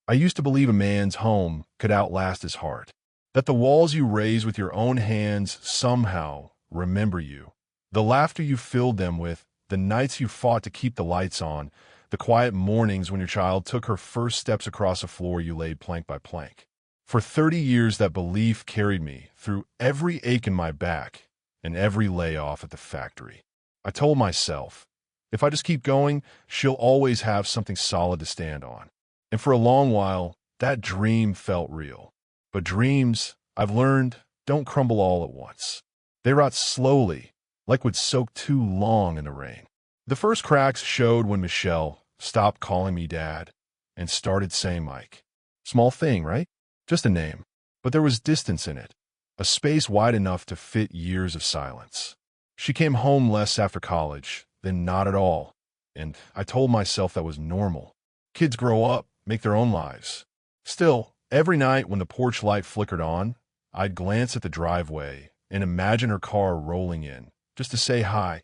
I used to believe a man's home could outlast his heart, that the walls you raise with your own hands somehow remember you, the laughter you filled them with, the nights you fought to keep the lights on, the quiet mornings when your child took her first steps across a floor you laid plank by plank. For 30 years, that belief carried me through every ache in my back and every layoff at the factory. I told myself, if I just keep going, she'll always have something solid to stand on. And for a long while, that dream felt real. But dreams, I've learned, don't crumble all at once. They rot slowly, like would soak too long in the rain. The first cracks showed when Michelle stopped calling me Dad and started saying Mike. Small thing, right? Just a name. But there was distance in it, a space wide enough to fit years of silence. She came home less after college, then not at all. And I told myself that was normal. Kids grow up, make their own lives. Still, every night when the porch light flickered on, I'd glance at the driveway and imagine her car rolling in, just to say hi,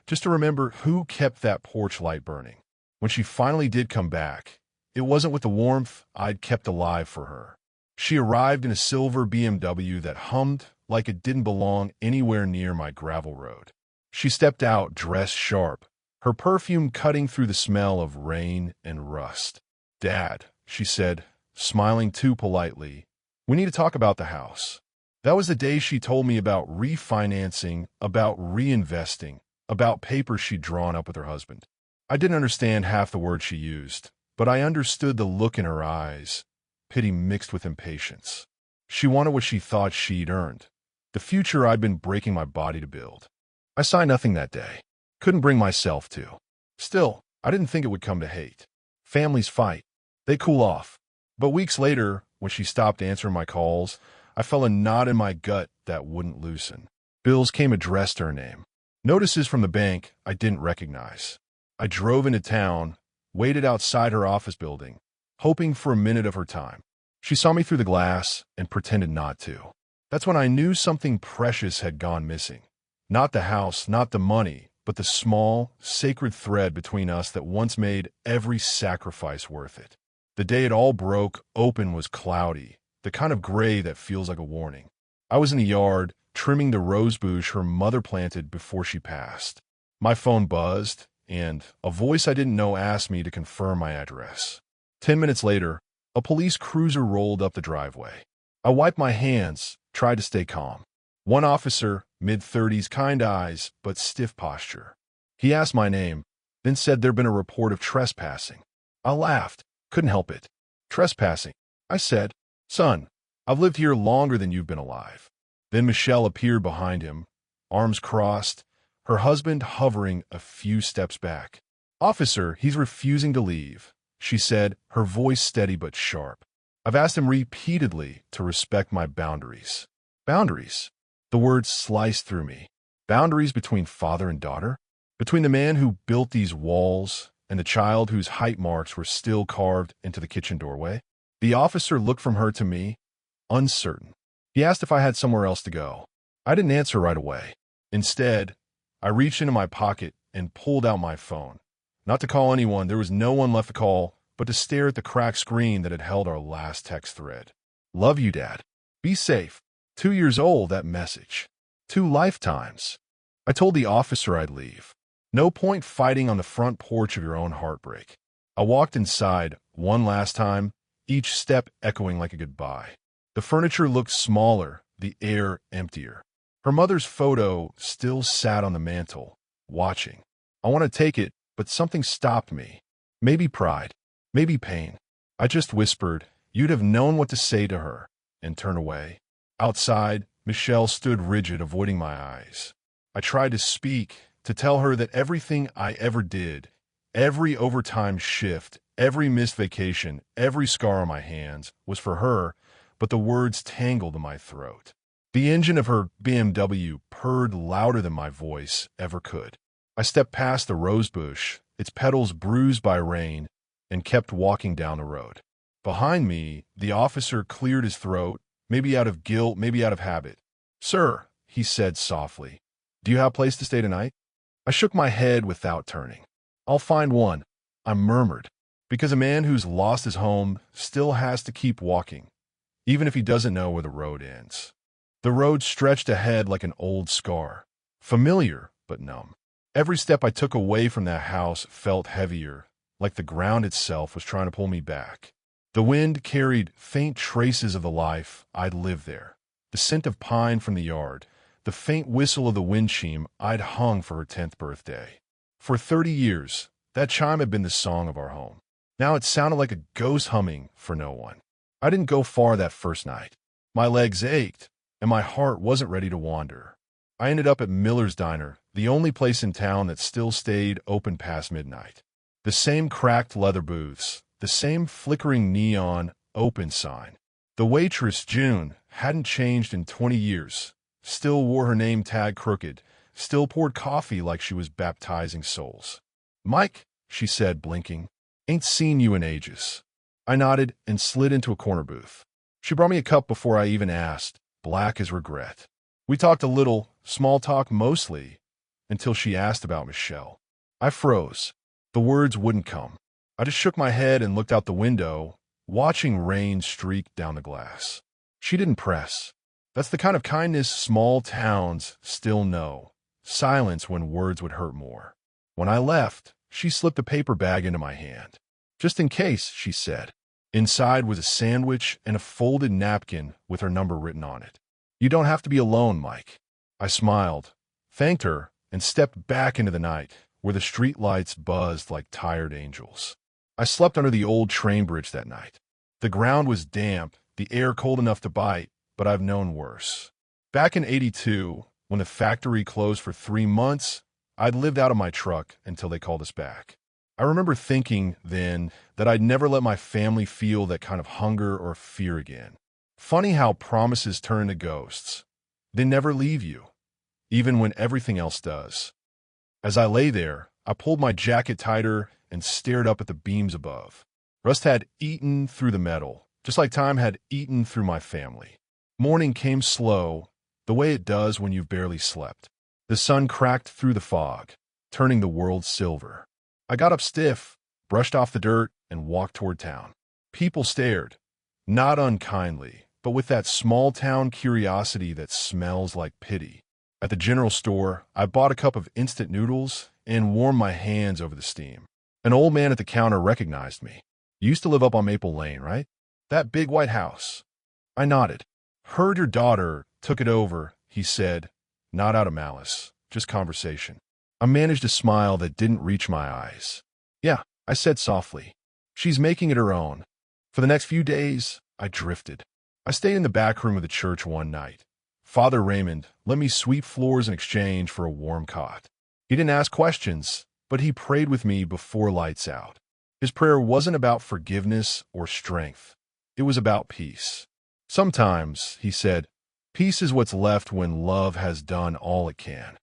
just to remember who kept that porch light burning. When she finally did come back, it wasn't with the warmth I'd kept alive for her. She arrived in a silver BMW that hummed like it didn't belong anywhere near my gravel road. She stepped out dressed sharp, her perfume cutting through the smell of rain and rust. Dad, she said, smiling too politely, we need to talk about the house. That was the day she told me about refinancing, about reinvesting, about papers she'd drawn up with her husband. I didn't understand half the words she used, but I understood the look in her eyes, pity mixed with impatience. She wanted what she thought she'd earned, the future I'd been breaking my body to build. I signed nothing that day. Couldn't bring myself to. Still, I didn't think it would come to hate. Families fight. They cool off. But weeks later, when she stopped answering my calls, I felt a knot in my gut that wouldn't loosen. Bills came addressed to her name. Notices from the bank I didn't recognize. I drove into town, waited outside her office building, hoping for a minute of her time. She saw me through the glass and pretended not to. That's when I knew something precious had gone missing. Not the house, not the money, but the small, sacred thread between us that once made every sacrifice worth it. The day it all broke open was cloudy, the kind of gray that feels like a warning. I was in the yard, trimming the rose bush her mother planted before she passed. My phone buzzed, and a voice I didn't know asked me to confirm my address. 10 minutes later, a police cruiser rolled up the driveway. I wiped my hands, tried to stay calm. One officer, mid-30s, kind eyes, but stiff posture. He asked my name, then said there'd been a report of trespassing. I laughed, couldn't help it. Trespassing, I said. Son, I've lived here longer than you've been alive. Then Michelle appeared behind him, arms crossed, her husband hovering a few steps back. Officer, he's refusing to leave, she said, her voice steady but sharp. I've asked him repeatedly to respect my boundaries. Boundaries? The words sliced through me. Boundaries between father and daughter? Between the man who built these walls and the child whose height marks were still carved into the kitchen doorway? The officer looked from her to me, uncertain. He asked if I had somewhere else to go. I didn't answer right away. Instead, I reached into my pocket and pulled out my phone. Not to call anyone, there was no one left to call, but to stare at the cracked screen that had held our last text thread. Love you, Dad. Be safe. 2 years old, that message. 2 lifetimes. I told the officer I'd leave. No point fighting on the front porch of your own heartbreak. I walked inside, one last time, each step echoing like a goodbye. The furniture looked smaller, the air emptier. Her mother's photo still sat on the mantel, watching. I wanted to take it, but something stopped me. Maybe pride, maybe pain. I just whispered, "You'd have known what to say to her," and turned away. Outside, Michelle stood rigid, avoiding my eyes. I tried to speak, to tell her that everything I ever did, every overtime shift, every missed vacation, every scar on my hands, was for her, but the words tangled in my throat. The engine of her BMW purred louder than my voice ever could. I stepped past the rose bush, its petals bruised by rain, and kept walking down the road. Behind me, the officer cleared his throat, maybe out of guilt, maybe out of habit. "Sir," he said softly, "do you have a place to stay tonight?" I shook my head without turning. "I'll find one," I murmured. Because a man who's lost his home still has to keep walking, even if he doesn't know where the road ends. The road stretched ahead like an old scar, familiar but numb. Every step I took away from that house felt heavier, like the ground itself was trying to pull me back. The wind carried faint traces of the life I'd lived there. The scent of pine from the yard, the faint whistle of the wind chime I'd hung for her 10th birthday. For 30 years, that chime had been the song of our home. Now it sounded like a ghost humming for no one. I didn't go far that first night. My legs ached, and my heart wasn't ready to wander. I ended up at Miller's Diner, the only place in town that still stayed open past midnight. The same cracked leather booths, the same flickering neon open sign. The waitress, June, hadn't changed in 20 years, still wore her name tag crooked, still poured coffee like she was baptizing souls. "Mike," she said, blinking, "ain't seen you in ages." I nodded and slid into a corner booth. She brought me a cup before I even asked, black as regret. We talked a little, small talk mostly, until she asked about Michelle. I froze. The words wouldn't come. I just shook my head and looked out the window, watching rain streak down the glass. She didn't press. That's the kind of kindness small towns still know. Silence when words would hurt more. When I left, she slipped a paper bag into my hand. "Just in case," she said. Inside was a sandwich and a folded napkin with her number written on it. "You don't have to be alone, Mike." I smiled, thanked her, and stepped back into the night, where the street lights buzzed like tired angels. I slept under the old train bridge that night. The ground was damp, the air cold enough to bite, but I've known worse. Back in '82, when the factory closed for 3 months, I'd lived out of my truck until they called us back. I remember thinking then that I'd never let my family feel that kind of hunger or fear again. Funny how promises turn to ghosts. They never leave you, even when everything else does. As I lay there, I pulled my jacket tighter and stared up at the beams above. Rust had eaten through the metal, just like time had eaten through my family. Morning came slow, the way it does when you've barely slept. The sun cracked through the fog, turning the world silver. I got up stiff, brushed off the dirt, and walked toward town. People stared, not unkindly, but with that small-town curiosity that smells like pity. At the general store, I bought a cup of instant noodles and warmed my hands over the steam. An old man at the counter recognized me. "You used to live up on Maple Lane, right? That big white house." I nodded. "Heard your daughter took it over," he said, not out of malice, just conversation. I managed a smile that didn't reach my eyes. "Yeah," I said softly. "She's making it her own." For the next few days, I drifted. I stayed in the back room of the church one night. Father Raymond let me sweep floors in exchange for a warm cot. He didn't ask questions, but he prayed with me before lights out. His prayer wasn't about forgiveness or strength. It was about peace. "Sometimes," he said, "peace is what's left when love has done all it can."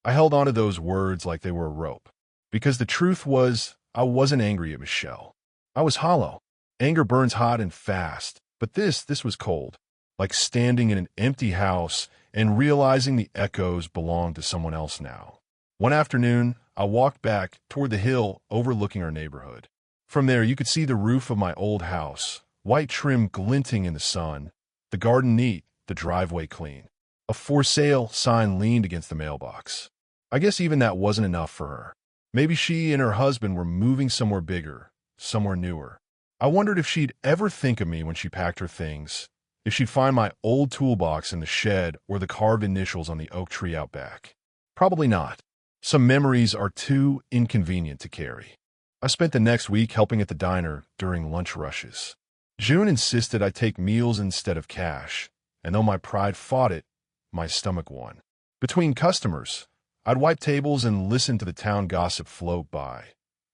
I held on to those words like they were a rope, because the truth was I wasn't angry at Michelle. I was hollow. Anger burns hot and fast, but this was cold, like standing in an empty house and realizing the echoes belonged to someone else now. One afternoon, I walked back toward the hill overlooking our neighborhood. From there, you could see the roof of my old house, white trim glinting in the sun, the garden neat, the driveway clean. A "for sale" sign leaned against the mailbox. I guess even that wasn't enough for her. Maybe she and her husband were moving somewhere bigger, somewhere newer. I wondered if she'd ever think of me when she packed her things, if she'd find my old toolbox in the shed or the carved initials on the oak tree out back. Probably not. Some memories are too inconvenient to carry. I spent the next week helping at the diner during lunch rushes. June insisted I take meals instead of cash, and though my pride fought it, my stomach won. Between customers, I'd wipe tables and listen to the town gossip float by.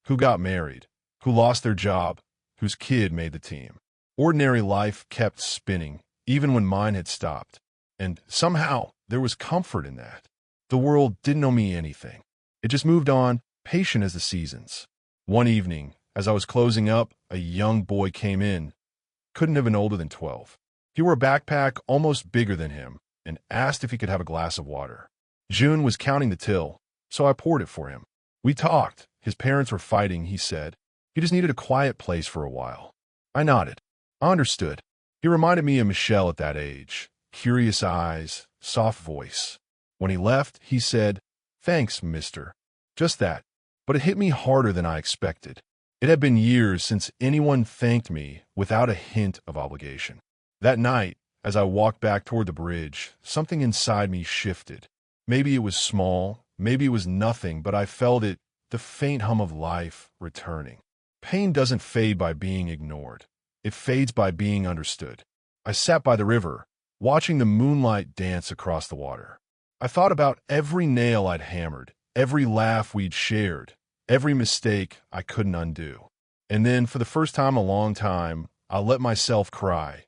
Who got married? Who lost their job? Whose kid made the team? Ordinary life kept spinning, even when mine had stopped. And somehow, there was comfort in that. The world didn't owe me anything. It just moved on, patient as the seasons. One evening, as I was closing up, a young boy came in. Couldn't have been older than 12. He wore a backpack almost bigger than him, and asked if he could have a glass of water. June was counting the till, so I poured it for him. We talked. His parents were fighting, he said. He just needed a quiet place for a while. I nodded. I understood. He reminded me of Michelle at that age. Curious eyes, soft voice. When he left, he said, "Thanks, mister." Just that. But it hit me harder than I expected. It had been years since anyone thanked me without a hint of obligation. That night, as I walked back toward the bridge, something inside me shifted. Maybe it was small, maybe it was nothing, but I felt it, the faint hum of life returning. Pain doesn't fade by being ignored. It fades by being understood. I sat by the river, watching the moonlight dance across the water. I thought about every nail I'd hammered, every laugh we'd shared, every mistake I couldn't undo. And then, for the first time in a long time, I let myself cry.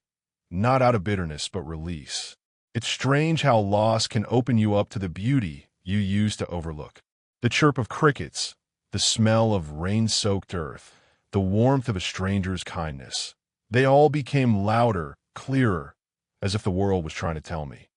Not out of bitterness, but release. It's strange how loss can open you up to the beauty you used to overlook. The chirp of crickets, the smell of rain-soaked earth, the warmth of a stranger's kindness. They all became louder, clearer, as if the world was trying to tell me,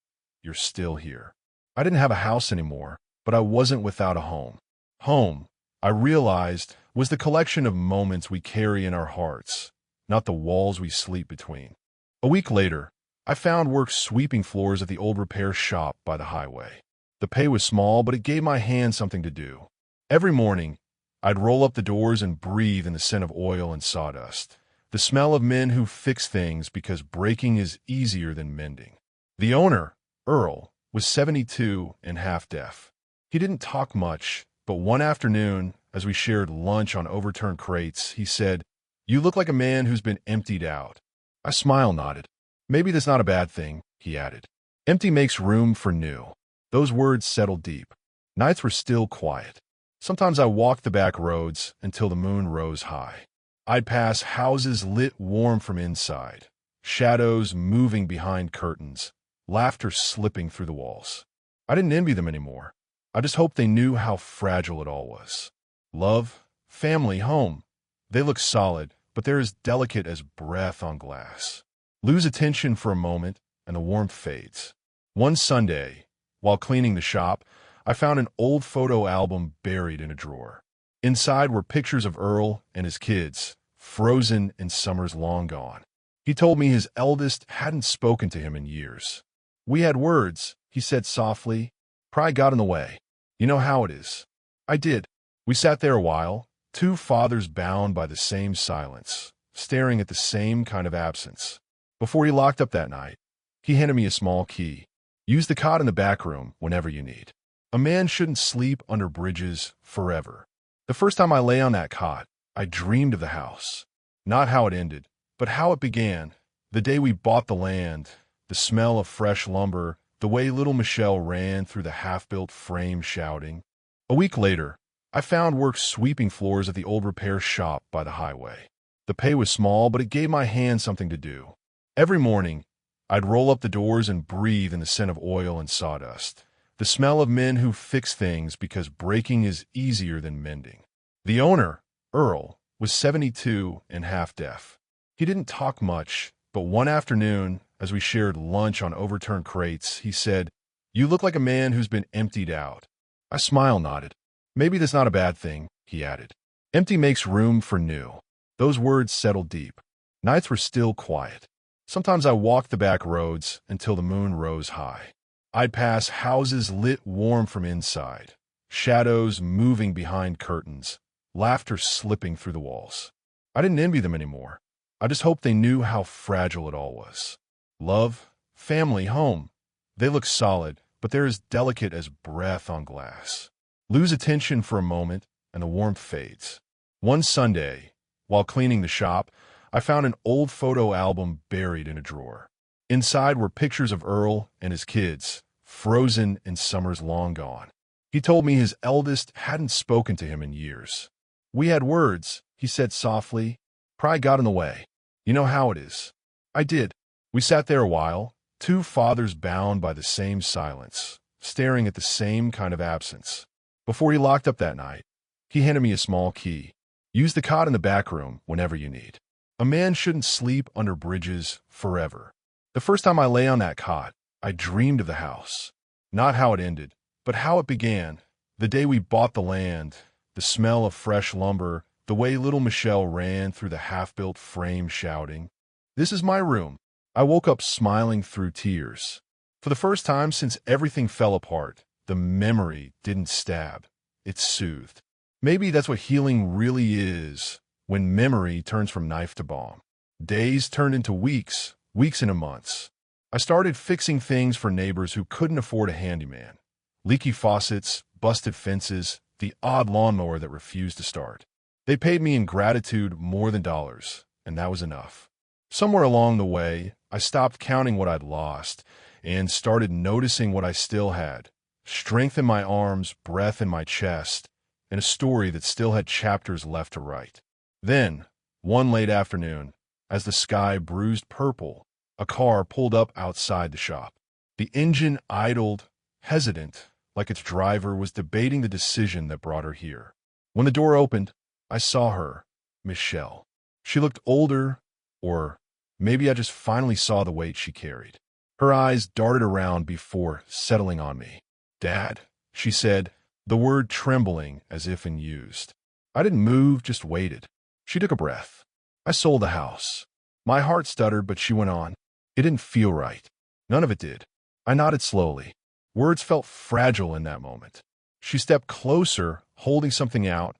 "You're still here." I didn't have a house anymore, but I wasn't without a home. Home, I realized, was the collection of moments we carry in our hearts, not the walls we sleep between. A week later, I found work sweeping floors at the old repair shop by the highway. The pay was small, but it gave my hands something to do. Every morning, I'd roll up the doors and breathe in the scent of oil and sawdust, the smell of men who fix things because breaking is easier than mending. The owner, Earl, was 72 and half-deaf. He didn't talk much, but one afternoon, as we shared lunch on overturned crates, he said, "You look like a man who's been emptied out." I smiled, nodded. "Maybe that's not a bad thing," he added. "Empty makes room for new." Those words settled deep. Nights were still quiet. Sometimes I walked the back roads until the moon rose high. I'd pass houses lit warm from inside, shadows moving behind curtains, laughter slipping through the walls. I didn't envy them anymore. I just hoped they knew how fragile it all was. Love, family, home. They look solid, but they're as delicate as breath on glass. Lose attention for a moment, and the warmth fades. One Sunday, while cleaning the shop, I found an old photo album buried in a drawer. Inside were pictures of Earl and his kids, frozen in summers long gone. He told me his eldest hadn't spoken to him in years. "We had words," he said softly. "Pride got in the way. You know how it is." I did. We sat there a while, two fathers bound by the same silence, staring at the same kind of absence. Before he locked up that night, he handed me a small key. "Use the cot in the back room whenever you need." A man shouldn't sleep under bridges forever. The first time I lay on that cot, I dreamed of the house. Not how it ended, but how it began. The day we bought the land, the smell of fresh lumber, the way little Michelle ran through the half-built frame shouting. A week later, I found work sweeping floors at the old repair shop by the highway. The pay was small, but it gave my hands something to do. Every morning, I'd roll up the doors and breathe in the scent of oil and sawdust, the smell of men who fix things because breaking is easier than mending. The owner, Earl, was 72 and half-deaf. He didn't talk much, but one afternoon, as we shared lunch on overturned crates, he said, "You look like a man who's been emptied out." I smiled, nodded. "Maybe that's not a bad thing," he added. "Empty makes room for new." Those words settled deep. Nights were still quiet. Sometimes I walked the back roads until the moon rose high. I'd pass houses lit warm from inside, shadows moving behind curtains, laughter slipping through the walls. I didn't envy them anymore. I just hoped they knew how fragile it all was. Love, family, home. They look solid, but they're as delicate as breath on glass. Lose attention for a moment, and the warmth fades. One Sunday, while cleaning the shop, I found an old photo album buried in a drawer. Inside were pictures of Earl and his kids, frozen in summers long gone. He told me his eldest hadn't spoken to him in years. "We had words," he said softly. "Pride got in the way. You know how it is." I did. We sat there a while, two fathers bound by the same silence, staring at the same kind of absence. Before he locked up that night, he handed me a small key. "Use the cot in the back room whenever you need." A man shouldn't sleep under bridges forever. The first time I lay on that cot, I dreamed of the house. Not how it ended, but how it began. The day we bought the land, the smell of fresh lumber, The way little Michelle ran through the half-built frame shouting, "This is my room." I woke up smiling through tears. For the first time since everything fell apart, the memory didn't stab. It soothed. Maybe that's what healing really is, when memory turns from knife to balm. Days turned into weeks, weeks into months. I started fixing things for neighbors who couldn't afford a handyman. Leaky faucets, busted fences, the odd lawnmower that refused to start. They paid me in gratitude more than dollars, and that was enough. Somewhere along the way, I stopped counting what I'd lost and started noticing what I still had. Strength in my arms, breath in my chest, and a story that still had chapters left to write. Then, one late afternoon, as the sky bruised purple, a car pulled up outside the shop. The engine idled, hesitant, like its driver was debating the decision that brought her here. When the door opened, I saw her, Michelle. She looked older, or maybe I just finally saw the weight she carried. Her eyes darted around before settling on me. "Dad," she said, the word trembling as if unused. I didn't move, just waited. She took a breath. "I sold the house." My heart stuttered, but she went on. "It didn't feel right." None of it did. I nodded slowly. Words felt fragile in that moment. She stepped closer, holding something out,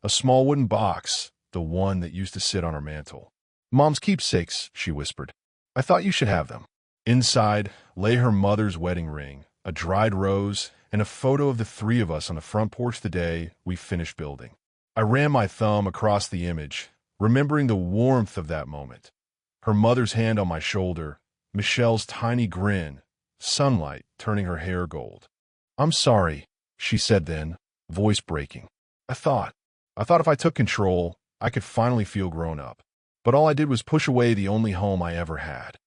a small wooden box, the one that used to sit on her mantel. "Mom's keepsakes," she whispered. "I thought you should have them." Inside lay her mother's wedding ring, a dried rose, and a photo of the three of us on the front porch the day we finished building. I ran my thumb across the image, remembering the warmth of that moment. Her mother's hand on my shoulder, Michelle's tiny grin, sunlight turning her hair gold. "I'm sorry," she said then, voice breaking. I thought if I took control, I could finally feel grown up. But all I did was push away the only home I ever had.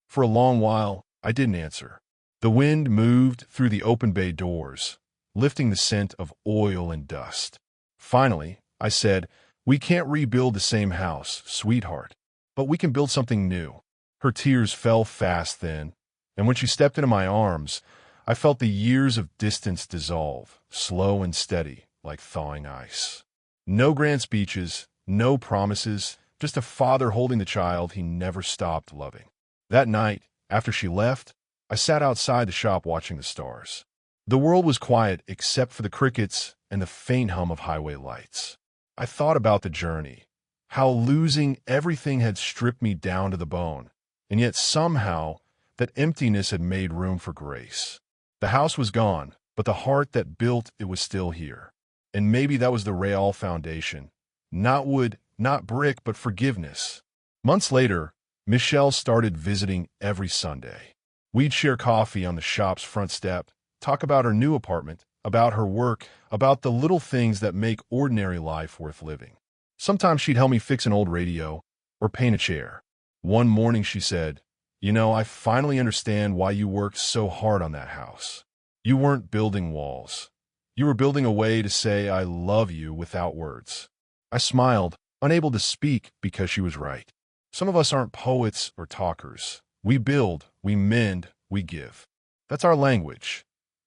For a long while, I didn't answer. The wind moved through the open bay doors, lifting the scent of oil and dust. Finally, I said, "We can't rebuild the same house, sweetheart, but we can build something new." Her tears fell fast then, and when she stepped into my arms, I felt the years of distance dissolve, slow and steady, like thawing ice. No grand speeches, no promises, just a father holding the child he never stopped loving. That night, after she left, I sat outside the shop watching the stars. The world was quiet except for the crickets and the faint hum of highway lights. I thought about the journey, how losing everything had stripped me down to the bone, and yet somehow that emptiness had made room for grace. The house was gone, but the heart that built it was still here. And maybe that was the Real foundation. Not wood, not brick, but forgiveness. Months later, Michelle started visiting every Sunday. We'd share coffee on the shop's front step, talk about her new apartment, about her work, about the little things that make ordinary life worth living. Sometimes she'd help me fix an old radio or paint a chair. One morning she said, "You know, I finally understand why you worked so hard on that house. You weren't building walls. You were building a way to say I love you without words." I smiled, unable to speak because she was right. Some of us aren't poets or talkers. We build, we mend, we give. That's our language.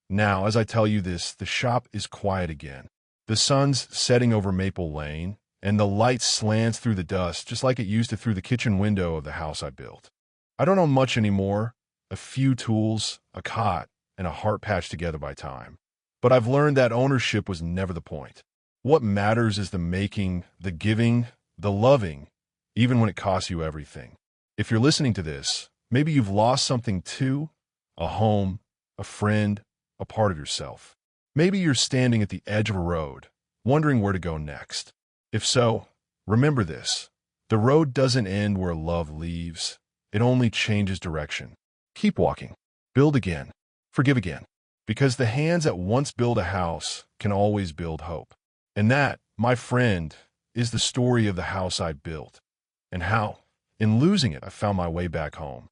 Now, as I tell you this, the shop is quiet again. The sun's setting over Maple Lane, and the light slants through the dust just like it used to through the kitchen window of the house I built. I don't own much anymore, a few tools, a cot, and a heart patched together by time. But I've learned that ownership was never the point. What matters is the making, the giving, the loving, even when it costs you everything. If you're listening to this, maybe you've lost something too, a home, a friend, a part of yourself. Maybe you're standing at the edge of a road, wondering where to go next. If so, remember this. The road doesn't end where love leaves. It only changes direction. Keep walking. Build again. Forgive again. Because the hands that once built a house can always build hope. And that, my friend, is the story of the house I built. And how, in losing it, I found my way back home.